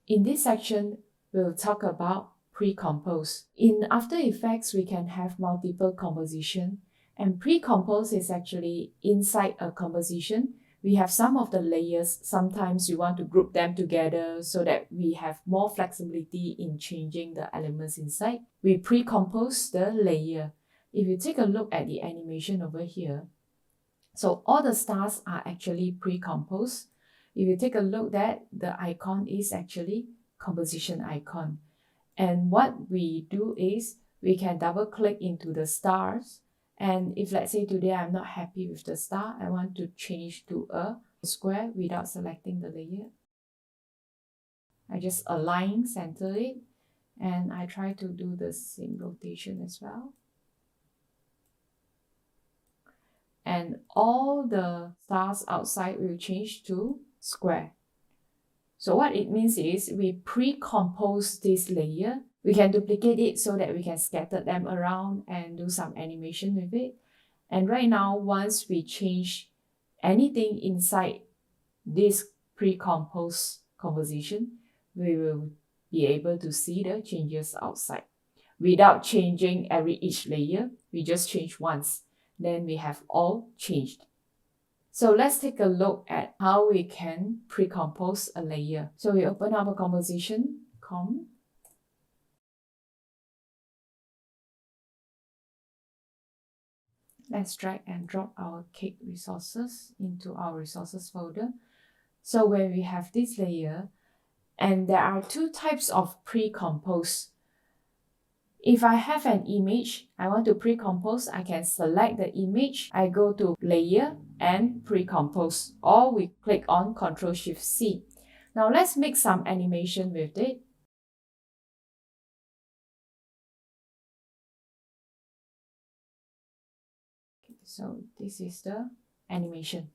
In this section, we'll talk about pre-compose. In After Effects, we can have multiple composition, and pre-compose is actually inside a composition. We have some of the layers. Sometimes we want to group them together so that we have more flexibility in changing the elements inside. We pre-compose the layer. If you take a look at the animation over here, so all the stars are actually pre-composed. If you take a look at the icon is actually composition icon. And what we do is we can double click into the stars. And if let's say today I'm not happy with the star, I want to change to a square without selecting the layer. I just align, center it, and I try to do the same rotation as well. And all the stars outside will change to square. So what it means is we pre-compose this layer. We can duplicate it so that we can scatter them around and do some animation with it. And right now, once we change anything inside this pre-composed composition, we will be able to see the changes outside. Without changing each layer, we just change once. Then we have all changed. So let's take a look at how we can pre-compose a layer. So we open up a composition, Let's drag and drop our cake resources into our resources folder. So when we have this layer, and there are two types of pre-compose. If I have an image, I want to pre-compose, I can select the image. I go to Layer and Pre-compose, or we click on Ctrl+Shift+C. Now let's make some animation with it. So this is the animation.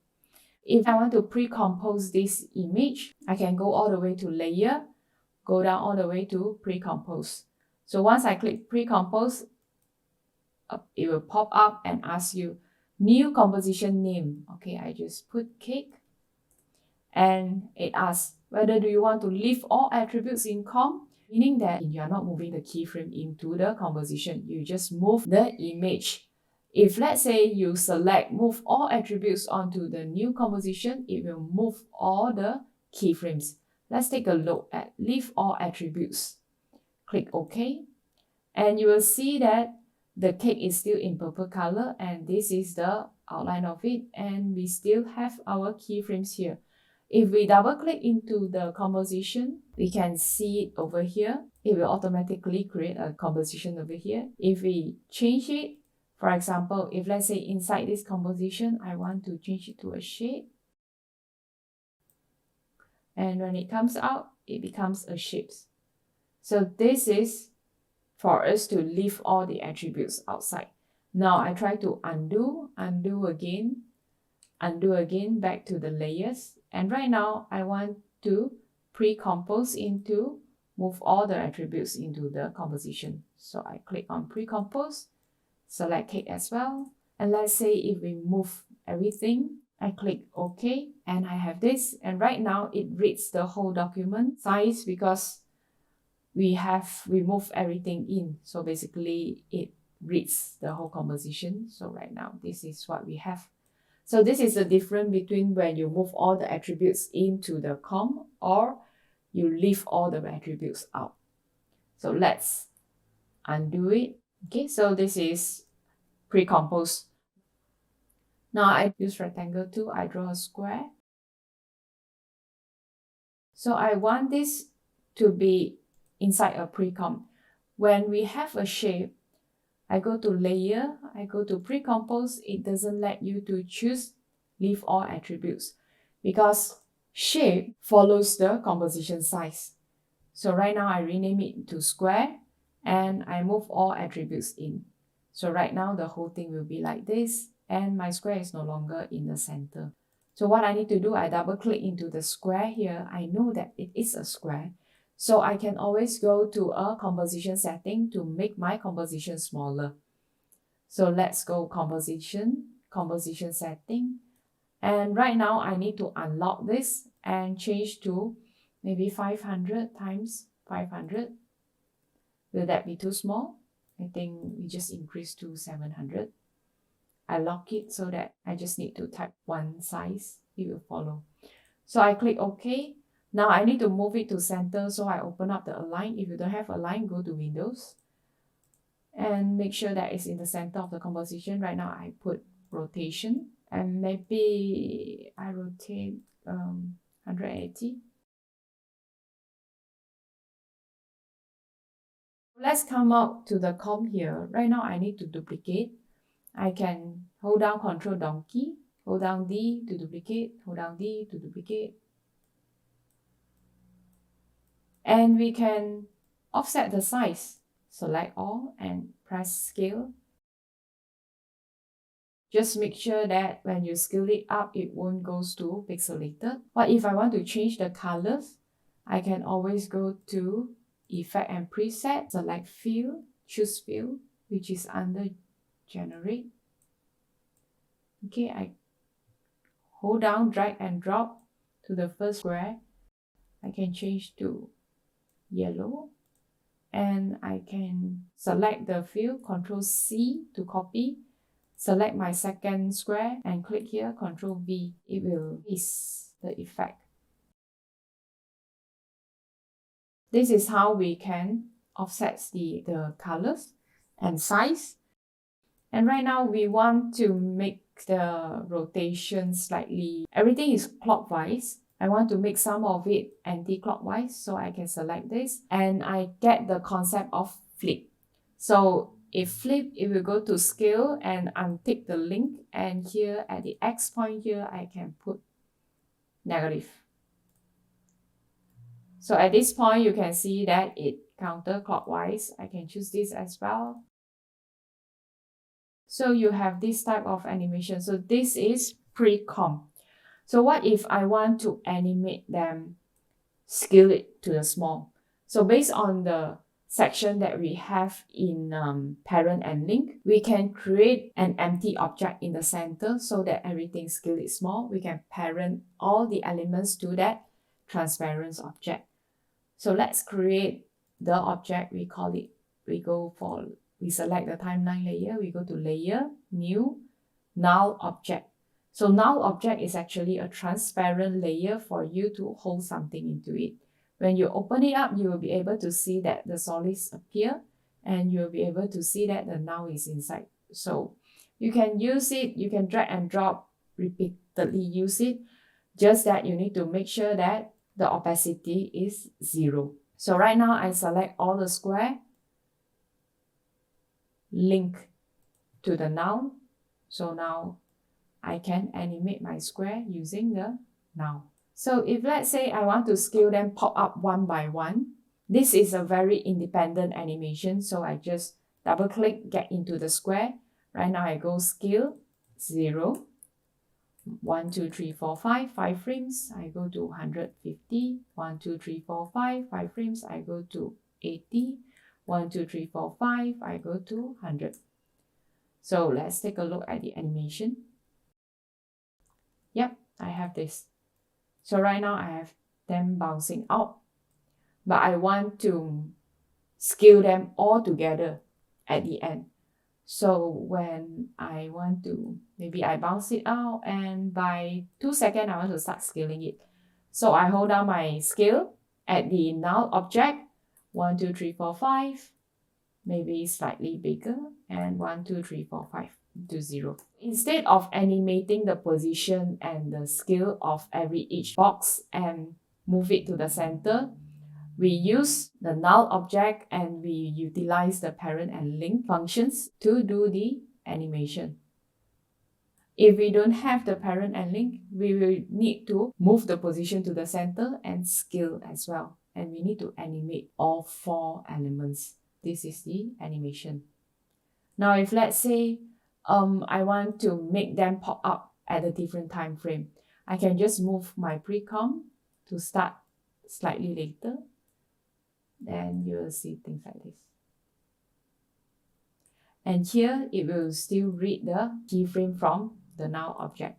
If I want to pre-compose this image, I can go all the way to Layer, go down all the way to Pre-compose. So once I click pre-compose, it will pop up and ask you new composition name. Okay, I just put cake, and it asks whether do you want to leave all attributes in com, meaning that you are not moving the keyframe into the composition, you just move the image. If let's say you select move all attributes onto the new composition, it will move all the keyframes. Let's take a look at leave all attributes. Click OK, and you will see that the cake is still in purple color, and this is the outline of it, and we still have our keyframes here. If we double click into the composition, we can see it over here. It will automatically create a composition over here. If we change it, for example, if let's say inside this composition, I want to change it to a shape, and when it comes out, it becomes a shape. So this is for us to leave all the attributes outside. Now I try to undo again, back to the layers. And right now I want to pre-compose into move all the attributes into the composition. So I click on pre-compose, select cake as well. And let's say if we move everything, I click OK, and I have this. And right now it reads the whole document size because we moved everything in. So basically it reads the whole composition. So right now this is what we have. So this is the difference between when you move all the attributes into the com or you leave all the attributes out. So let's undo it. Okay, so this is pre-compose. Now I use rectangle tool, I draw a square. So I want this to be inside a pre-comp. When we have a shape, I go to layer, I go to pre-compose, it doesn't let you to choose leave all attributes because shape follows the composition size. So right now I rename it to square and I move all attributes in. So right now the whole thing will be like this and my square is no longer in the center. So what I need to do, I double click into the square here. I know that it is a square. So I can always go to a composition setting to make my composition smaller. So let's go composition setting. And right now I need to unlock this and change to maybe 500 times 500. Will that be too small? I think we just increase to 700. I lock it so that I just need to type one size. It will follow. So I click OK. Now I need to move it to center, so I open up the align. If you don't have align, go to Windows and make sure that it's in the center of the composition. Right now I put rotation, and maybe I rotate 180. Let's come up to the comp here. Right now I need to duplicate. I can hold down Ctrl donkey, hold down D to duplicate, hold down D to duplicate. And we can offset the size. Select all and press scale. Just make sure that when you scale it up, it won't go to pixelated. But if I want to change the colors, I can always go to Effect and Preset, select Fill, choose Fill, which is under Generate. Okay, I hold down, drag and drop to the first square. I can change to yellow, and I can select the fill, Ctrl C to copy, select my second square and click here, Ctrl V. It will paste the effect. This is how we can offset the colors and size. And right now we want to make the rotation slightly, everything is clockwise. I want to make some of it anti-clockwise, so I can select this and I get the concept of flip. So if flip, it will go to scale and untick the link, and here at the X point here, I can put negative. So at this point, you can see that it counterclockwise. I can choose this as well. So you have this type of animation. So this is pre-comp. So what if I want to animate them, scale it to the small? So based on the section that we have in parent and link, we can create an empty object in the center so that everything scale is small. We can parent all the elements to that transparent object. So let's create the object. We call it, we select the timeline layer, we go to layer, new, null object. So null object is actually a transparent layer for you to hold something into it. When you open it up, you will be able to see that the solids appear, and you'll be able to see that the null is inside. So you can use it, you can drag and drop, repeatedly use it, just that you need to make sure that the opacity is 0. So right now I select all the square, link to the null. So now I can animate my square using the null. So if let's say I want to scale them pop up one by one, this is a very independent animation. So I just double click, get into the square. Right now I go scale 0, 1, 2, 3, 4, 5 frames. I go to 150, 1, 2, 3, 4, 5 frames. I go to 80, 1, 2, 3, 4, 5. I go to 100. So let's take a look at the animation. Yep, I have this. So right now I have them bouncing out, but I want to scale them all together at the end. So when I want to, maybe I bounce it out, and by 2 seconds I want to start scaling it. So I hold down my scale at the null object, 1, 2, 3, 4, 5, maybe slightly bigger, and 1, 2, 3, 4, 5 to 0. Instead of animating the position and the scale of each box and move it to the center, we use the null object and we utilize the parent and link functions to do the animation. If we don't have the parent and link, we will need to move the position to the center and scale as well. And we need to animate all 4 elements. This is the animation. Now, if let's say I want to make them pop up at a different time frame, I can just move my pre-comp to start slightly later. Then you will see things like this. And here it will still read the keyframe from the null object.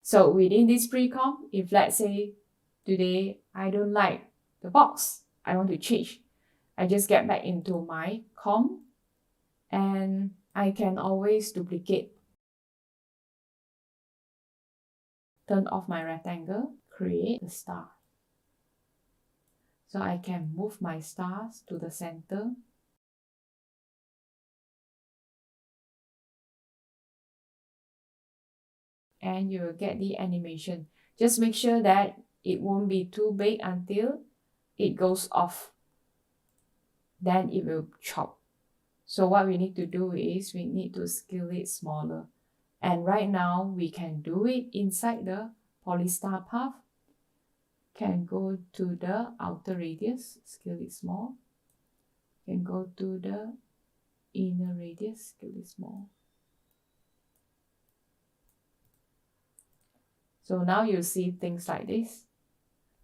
So within this pre-comp, if let's say today I don't like the box, I want to change, I just get back into my comp and I can always duplicate. Turn off my rectangle, create a star. So I can move my stars to the center. And you will get the animation. Just make sure that it won't be too big until it goes off. Then it will chop. So what we need to do is we need to scale it smaller. And right now we can do it inside the polystar path. Can go to the outer radius, scale it small. Can go to the inner radius, scale it small. So now you see things like this.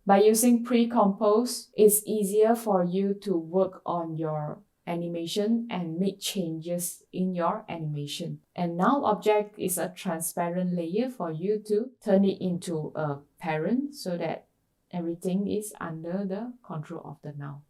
By using pre-compose, it's easier for you to work on your animation and make changes in your animation. And Null Object is a transparent layer for you to turn it into a parent so that everything is under the control of the null.